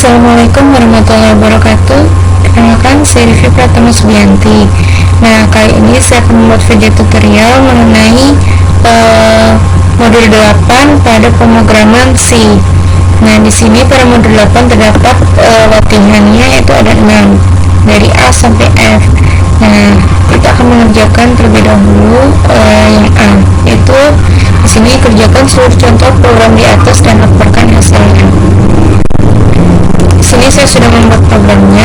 Assalamualaikum warahmatullahi wabarakatuh. Perkenalkan, saya Rivi Pratama Subianti. Nah, kali ini saya akan membuat video tutorial mengenai modul 8 pada pemrograman C. Nah, di sini pada modul 8 terdapat latihannya, yaitu ada 6 dari A sampai F. Nah, kita akan mengerjakan terlebih dahulu yang A, yaitu di sini kerjakan seluruh contoh program di atas dan laporkan hasilnya. Di sini saya sudah membuat programnya,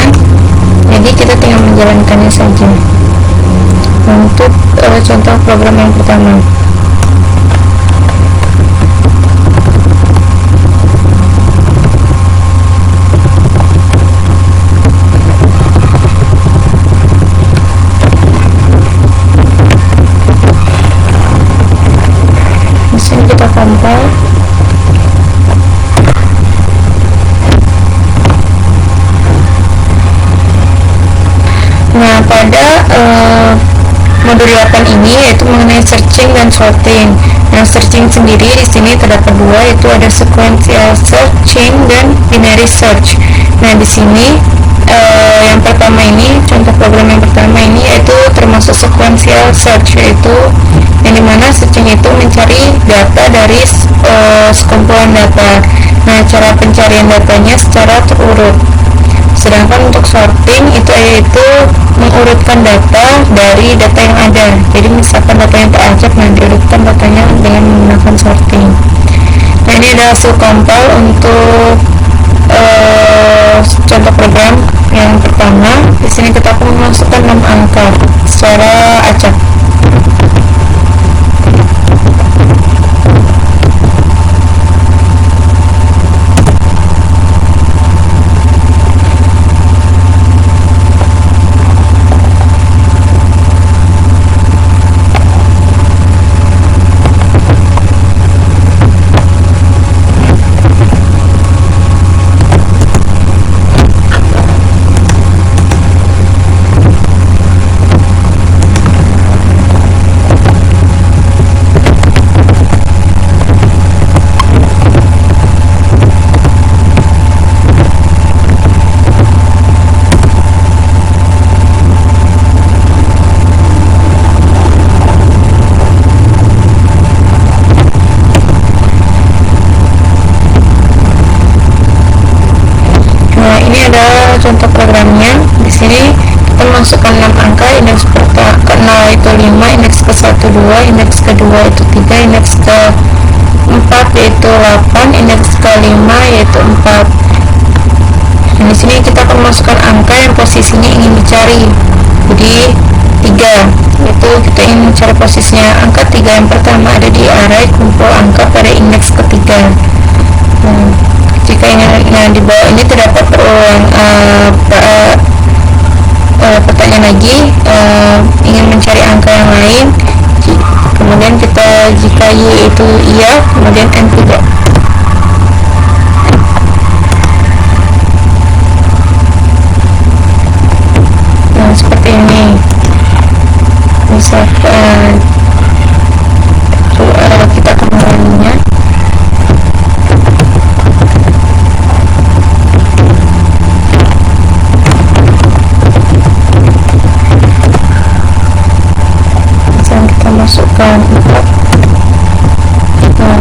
jadi kita tinggal menjalankannya saja. Untuk contoh program yang pertama, di sini kita compile. Nah, pada modul 8 ini yaitu mengenai searching dan sorting. Nah, searching sendiri di sini terdapat dua, yaitu ada sequential searching dan binary search. Nah, di sini yang pertama ini, contoh program yang pertama ini yaitu termasuk sequential search, yaitu yang dimana searching itu mencari data dari sekumpulan data. Nah, cara pencarian datanya secara terurut. Sedangkan untuk sorting itu yaitu mengurutkan data dari data yang ada. Jadi misalkan data yang teracak, nah diurutkan datanya dengan menggunakan sorting. Nah, ini adalah hasil compile untuk contoh program yang pertama. Di sini kita akan memasukkan 6 angka secara acak. Contoh programnya di sini kita masukkan 6 angka, indeks ke-0 itu 5, indeks ke-1 2, indeks ke-2 itu 3, indeks ke-4 yaitu 8, indeks ke-5 yaitu 4. Dan di sini kita akan masukkan angka yang posisinya ingin dicari. Jadi 3, itu kita ingin mencari posisinya angka 3 yang pertama ada di array kumpul angka pada indeks ketiga. Jika di bawah ini terdapat pertanyaan lagi, ingin mencari angka yang lain, kemudian kita jika Y itu iya, kemudian N tidak. Nah, seperti ini. Misalkan kita akan mengulanginya. Masukkan 4. Nah,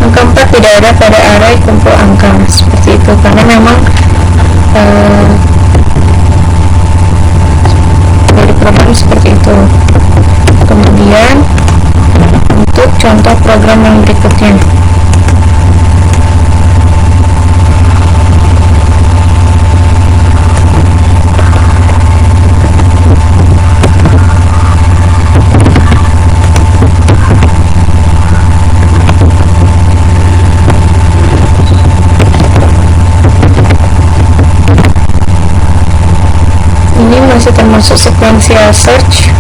angka 4 tidak ada pada array kumpul angka seperti itu, karena memang dari program seperti itu. Kemudian untuk contoh program yang berikutnya, masih termasuk sequential search.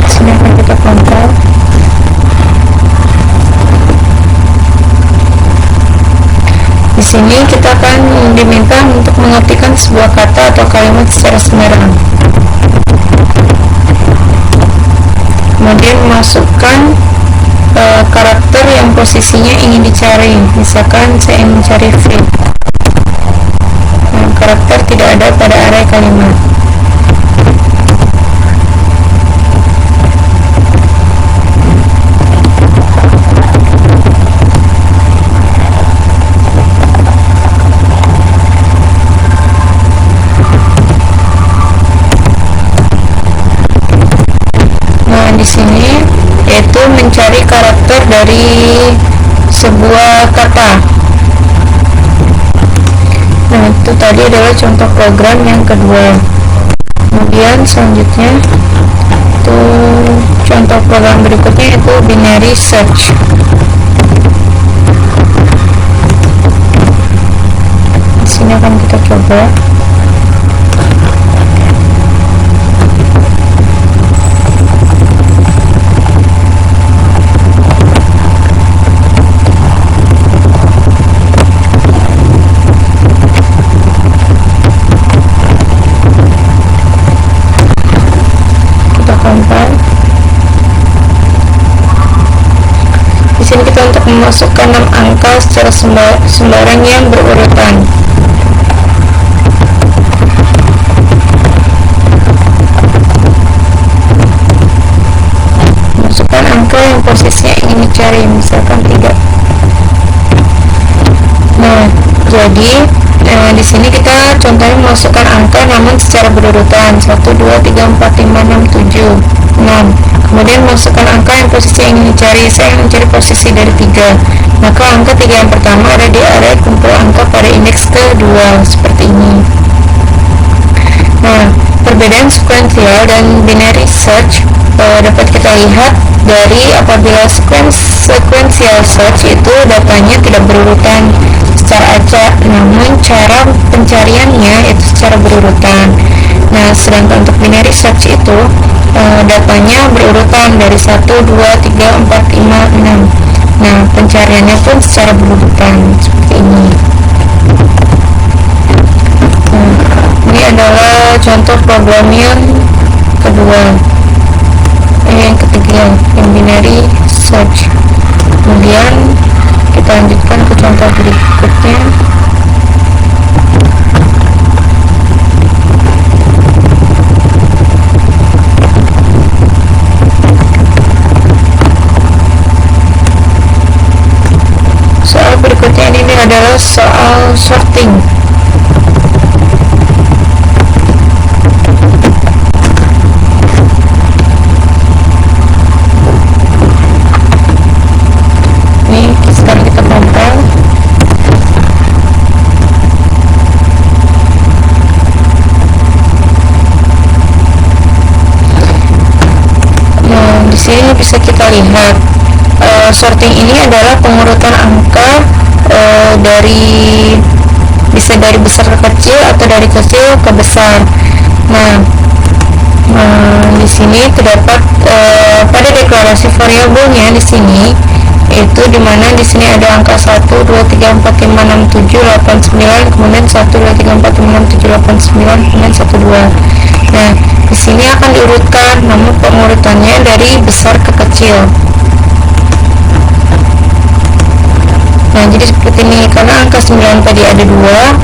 Sini akan kita compile. Di sini kita akan diminta untuk mengartikan sebuah kata atau kalimat secara sembarangan. kemudian masukkan karakter yang posisinya ingin dicari. Misalkan saya ingin mencari Flip. Karakter tidak ada pada array kalimat. Nah, di sini yaitu mencari karakter dari sebuah kata. Nah, itu tadi adalah contoh program yang kedua. Kemudian selanjutnya itu contoh program berikutnya itu binary search. Di sini akan kita coba. Di sini kita untuk memasukkan 6 angka secara sembarang yang berurutan. Masukkan angka yang posisinya ingin dicari, misalkan 3. Nah, jadi di sini kita contohnya memasukkan angka namun secara berurutan 1, 2, 3, 4, 5, 6, 7, 6. Kemudian masukkan angka yang posisi yang ingin dicari. Saya ingin mencari posisi dari 3, maka angka 3 yang pertama ada di array kumpul angka pada indeks kedua, seperti ini. Nah, perbedaan sequential dan binary search dapat kita lihat dari apabila sequential search itu datanya tidak berurutan secara acak, namun cara pencariannya itu secara berurutan. Nah, sedangkan untuk binary search itu datanya berurutan dari 1, 2, 3, 4, 5, 6. Nah, pencariannya pun secara berurutan seperti ini. Ini adalah contoh program yang kedua. Yang ketiga, yang binary search. Kemudian kita lanjutkan ke contoh berikutnya. Soal berikutnya ini adalah soal sorting. Ini sekarang kita compile. Nah, di sini bisa kita lihat sorting ini adalah pengurutan angka bisa dari besar ke kecil atau dari kecil ke besar. Nah, di sini terdapat pada deklarasi variabelnya di sini itu dimana di sini ada angka 1, 2, 3, 4, 5, 6, 7, 8, 9, kemudian 1, 2, 3, 4, 5, 6, 7, 8, 9, kemudian 1, 2. Nah, di sini akan diurutkan, namun pengurutannya dari besar ke kecil. Nah, jadi seperti ini, karena angka 9 tadi ada 2,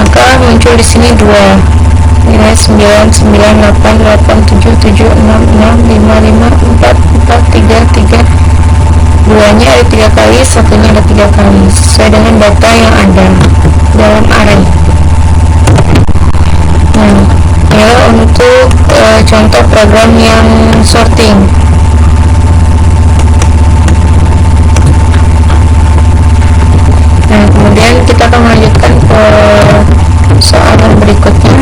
maka muncul di sini 2. Nilai 9, 9, 8, 8, 7, 7, 6, 6, 5, 5, 4, 4, 3, 3. 2-nya ada 3 kali, 1-nya ada 3 kali, sesuai dengan data yang ada dalam array. Nah, inilah untuk contoh program yang sorting. Nah, kemudian kita akan melanjutkan ke soal yang berikutnya,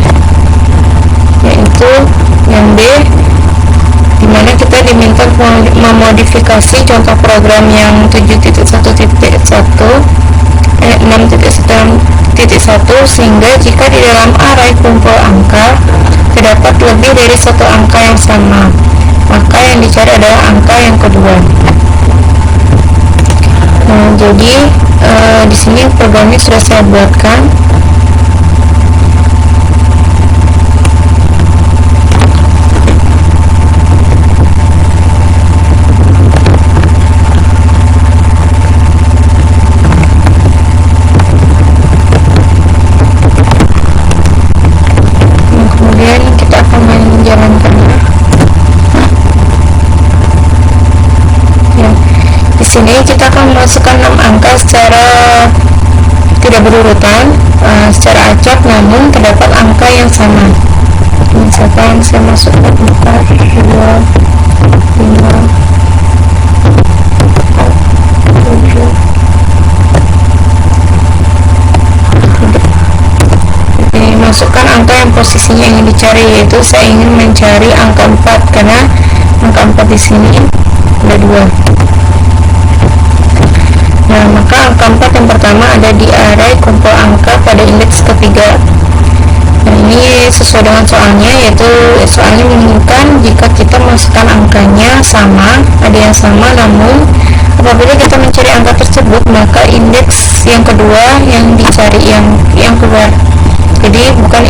yaitu yang B, dimana kita diminta memodifikasi contoh program yang 6.1 sehingga jika di dalam array kumpul angka terdapat lebih dari satu angka yang sama, maka yang dicari adalah angka yang kedua. Nah, jadi di sini programnya sudah saya buatkan. sini kita akan memasukkan 6 angka secara tidak berurutan, secara acak, namun terdapat angka yang sama. Misalkan saya masukkan 4, 2, 5, 7. Masukkan angka yang posisinya ingin dicari, yaitu saya ingin mencari angka 4 karena angka 4 di sini ada 2. Nah, maka angka 4 yang pertama ada di array kumpul angka pada indeks ketiga. Nah, ini sesuai dengan soalnya, yaitu soalnya menginginkan jika kita masukkan angkanya sama, ada yang sama, namun apabila kita mencari angka tersebut, maka indeks yang kedua yang dicari yang keluar. Jadi bukan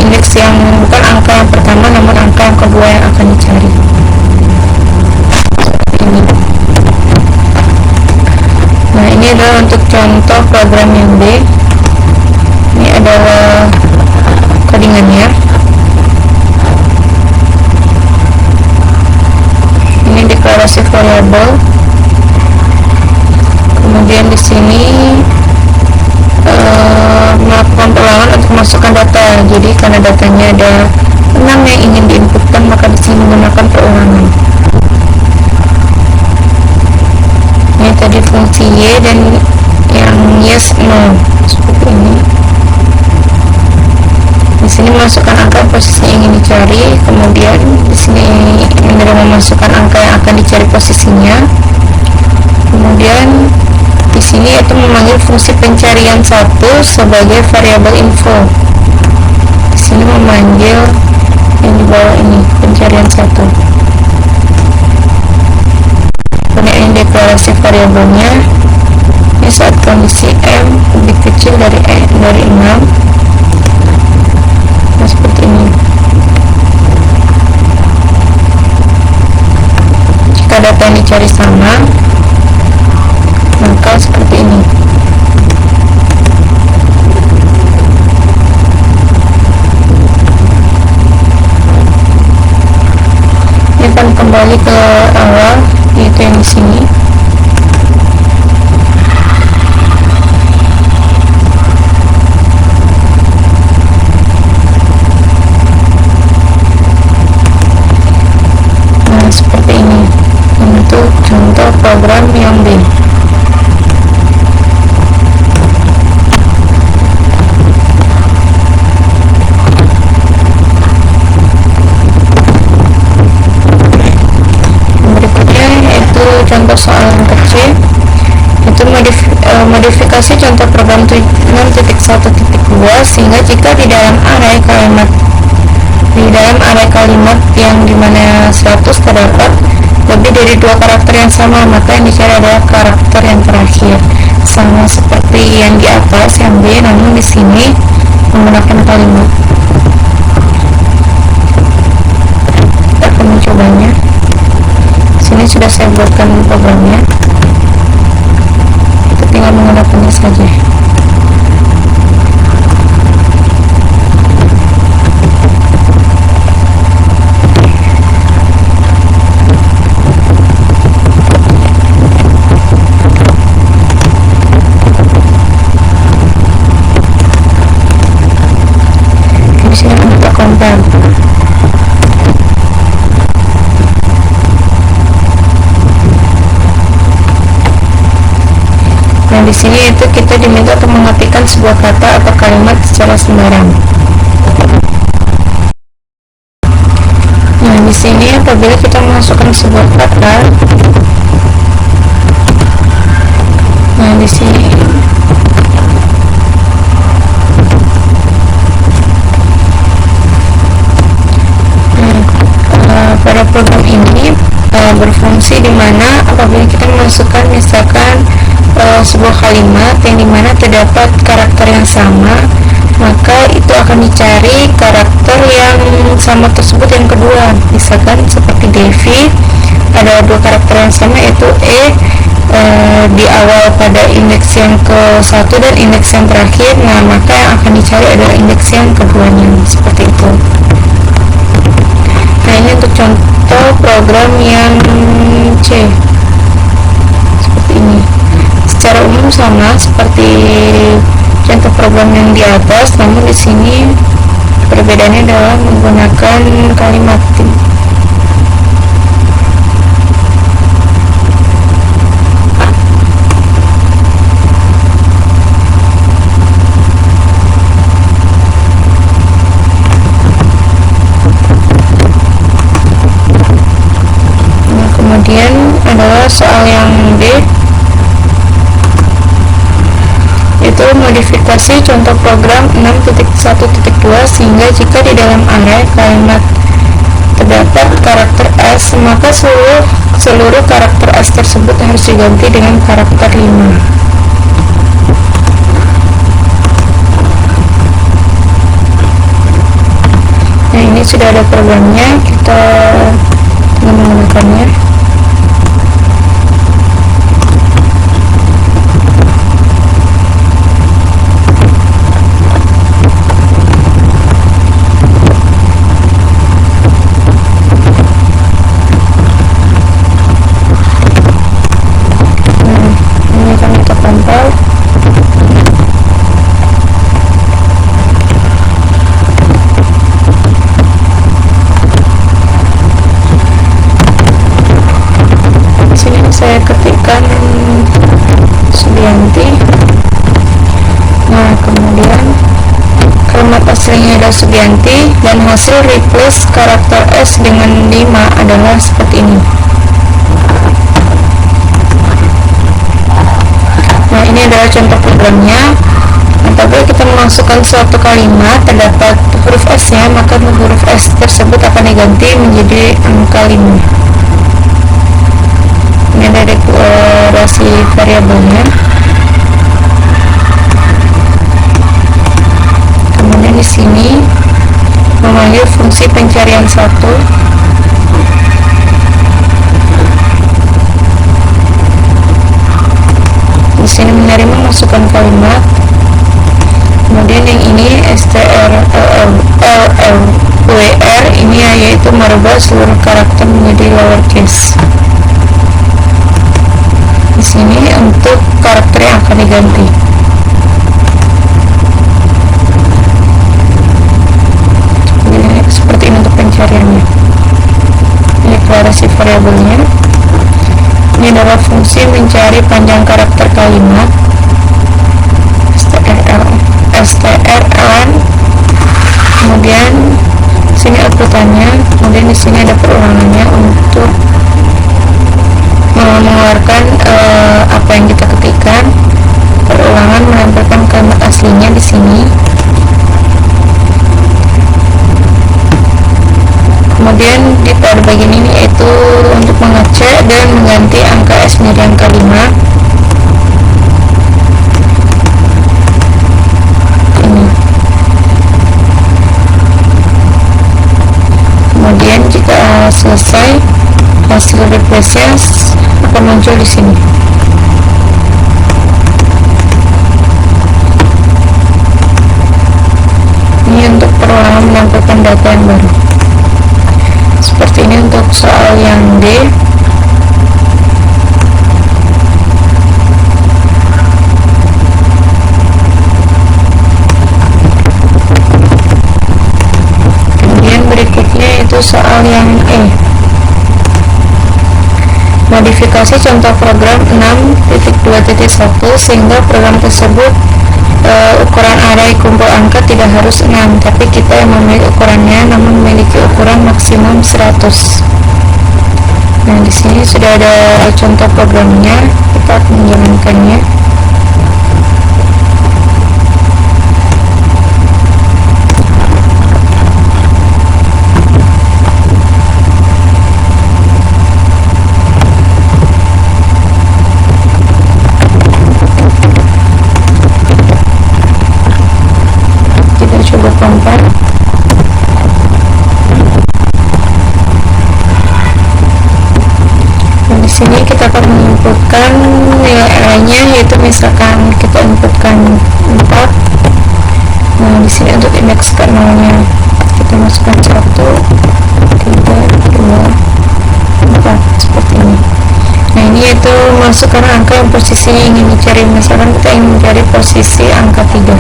angka yang pertama, namun angka yang kedua yang akan dicari. Ini. Nah, ini adalah untuk contoh program yang B. Ini adalah codingannya. Ini deklarasi variabel. Kemudian di sini melakukan perulangan untuk masukkan data. Jadi karena datanya ada 6 yang ingin diinputkan, maka di sini menggunakan perulangan. Ini tadi fungsi y dan yang yes no seperti ini. Di sini masukkan angka posisinya ingin dicari, kemudian di sini menerima memasukkan angka yang akan dicari posisinya. Kemudian di sini itu memanggil fungsi pencarian 1 sebagai variabel info. Di sini memanggil yang di bawah ini pencarian 1. Kemudian ini deklarasi variabelnya. Ini saat kondisi m lebih kecil dari 6. Nah, seperti ini. Jika data yang dicari sama, maka seperti ini. Ini akan kembali ke awal, yaitu yang di sini. Nah, seperti ini untuk contoh program yang B. Contoh soal yang kecil itu modifikasi contoh program 6.1.2 sehingga jika di dalam array kalimat yang dimana 100 terdapat lebih dari 2 karakter yang sama, maka yang dicari adalah karakter yang terakhir. Sama seperti yang di atas yang B, namun di sini menggunakan kalimat. Kita akan mencobanya. Ini sudah saya buatkan programnya, kita tinggal menggunakannya saja. Di sini kita compare. Nah, di sini itu kita diminta untuk mengetikkan sebuah kata atau kalimat secara sembarang. Nah, di sini apabila kita memasukkan sebuah kata, nah di sini pada program ini berfungsi di mana apabila kita memasukkan misalkan sebuah kalimat yang dimana terdapat karakter yang sama, maka itu akan dicari karakter yang sama tersebut yang kedua. Misalkan seperti Devi, ada 2 karakter yang sama, yaitu di awal pada indeks yang ke-1 dan indeks yang terakhir. Nah, maka yang akan dicari adalah indeks yang keduanya, seperti itu. Nah, ini untuk contoh program yang C seperti ini. umum sama seperti contoh program yang di atas, namun di sini perbedaannya adalah menggunakan kalimat tim. Nah, kemudian adalah soal yang D, yaitu modifikasi contoh program 6.1.2 sehingga jika di dalam array kalimat terdapat karakter S, maka seluruh karakter S tersebut harus diganti dengan karakter 5. Nah, ini sudah ada programnya, kita tinggal menggunakannya. Saya ketikkan Subianti. Nah, kemudian kalimat aslinya adalah Subianti dan hasil replace karakter S dengan 5 adalah seperti ini. Nah, ini adalah contoh programnya. Nah, apabila kita memasukkan suatu kalimat terdapat huruf S nya, maka huruf S tersebut akan diganti menjadi angka 5. Ini ada deklarasi variabelnya. Kemudian di sini memanggil fungsi pencarian 1. Di sini menerima masukan kalimat. Kemudian yang ini strlwr ini yaitu merubah seluruh karakter menjadi lowercase. Di sini untuk karakter yang akan diganti. Seperti ini untuk pencariannya. Ini deklarasi variabelnya. Ini adalah fungsi mencari panjang karakter kalimat strln. Kemudian sini outputannya. Kemudian di sini ada perulangannya untuk mengeluarkan apa yang kita ketikkan. Perulangan menampilkan kalimat aslinya di sini. Kemudian pada bagian ini yaitu untuk mengecek dan mengganti angka S menjadi angka 5. Ini. Kemudian jika selesai, hasil replace-nya akan muncul di sini. Ini untuk perulangan menampilkan data yang baru. Seperti ini untuk soal yang D. Kemudian berikutnya itu soal yang E. Modifikasi contoh program 6.2.1 sehingga program tersebut ukuran array kumpul angka tidak harus 6, tapi kita yang memiliki ukurannya namun memiliki ukuran maksimum 100. Nah, di sini sudah ada contoh programnya, kita akan menjalankannya. Sini kita akan menginputkan nilai arraynya, yaitu misalkan kita inputkan 4. Nah, di sini untuk indeks ke 0-nya kita masukkan 1, 3, 2, 4 seperti ini. Nah, ini yaitu masukkan angka yang posisinya ingin dicari. Misalkan kita ingin mencari posisi angka 3.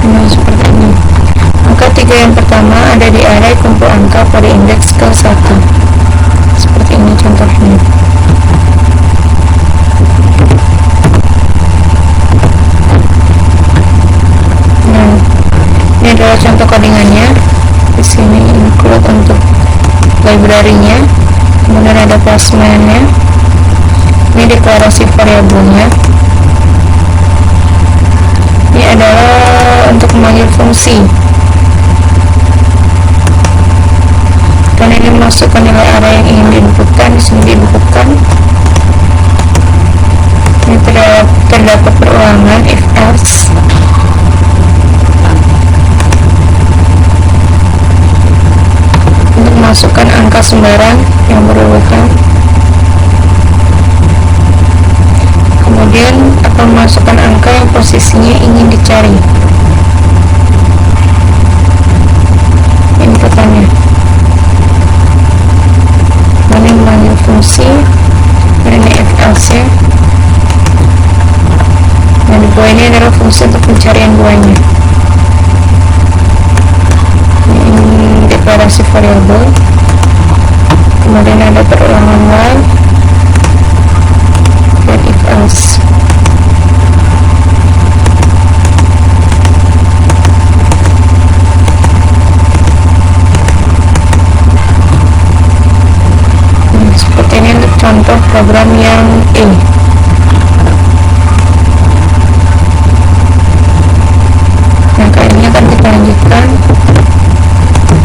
Nah, seperti ini. Angka 3 yang pertama ada di array kumpul angka pada indeks ke-1. Seperti ini contohnya. Nah, ini adalah contoh codingannya. Di sini include untuk library-nya, kemudian ada placement-nya. Ini deklarasi variabelnya. Ini adalah untuk memanggil fungsi. Dan ini masukkan nilai array yang ingin diinputkan. Di sini diinputkan. Ini terdapat perulangan if else. Untuk masukkan angka sembarang yang berurutan. Kemudian akan masukkan angka yang posisinya ingin dicari. Inputannya. Ini memanggil fungsi. Ini if else nya. Dan di bawah ini adalah fungsi untuk pencarian buahnya. Ini deklarasi variabel. Kemudian ada perulangan while dan if else. Seperti ini untuk contoh program yang A. Nah, kali ini akan kita lanjutkan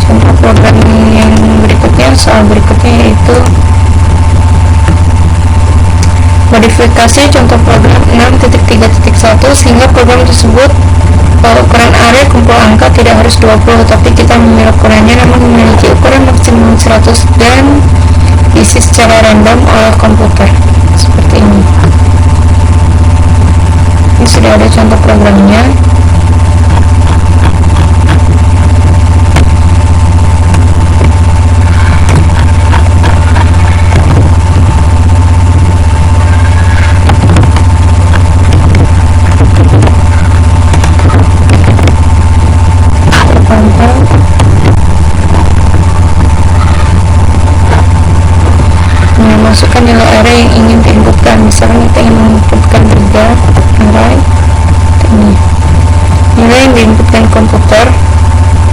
contoh program yang berikutnya. Soal berikutnya yaitu modifikasi contoh program 6.3.1 sehingga program tersebut ukuran array kumpul angka tidak harus 20, tapi kita memilih ukurannya namun memiliki ukuran maksimum 100 dan diisi secara random oleh komputer. Seperti ini. Ini sudah ada contoh programnya. Masukkan nilai array yang ingin diinputkan. Misalnya kita ingin menginputkan 3 array ini. Nilai yang diinputkan komputer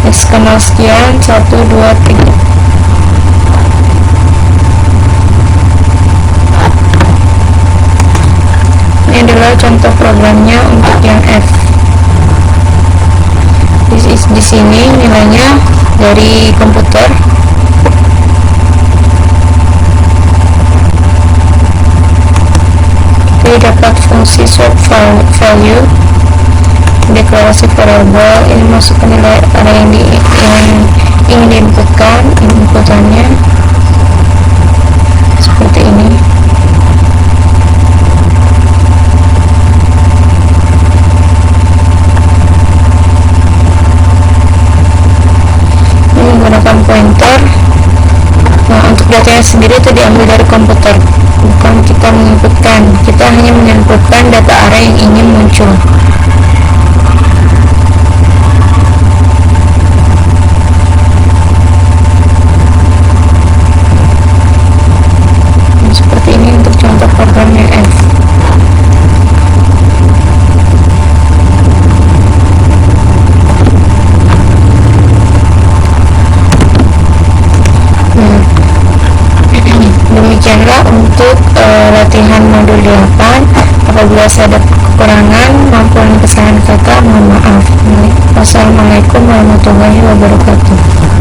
eksklamasi sekian 1, 2, 3. Ini adalah contoh programnya untuk yang F. Di sini nilainya dari komputer. Dapat fungsi swap value, deklarasi variabel. Ini masukkan nilai array yang ingin diinputkan, inputannya seperti ini. Ini menggunakan pointer. Nah, untuk datanya sendiri itu diambil dari komputer, bukan kita menginputkan. Kita hanya menginputkan data array yang ingin muncul. Seperti ini untuk contoh programnya F. Demikianlah untuk latihan modul 8. Apabila saya ada kekurangan maupun kesalahan kata, mohon maaf. Wassalamualaikum warahmatullahi wabarakatuh.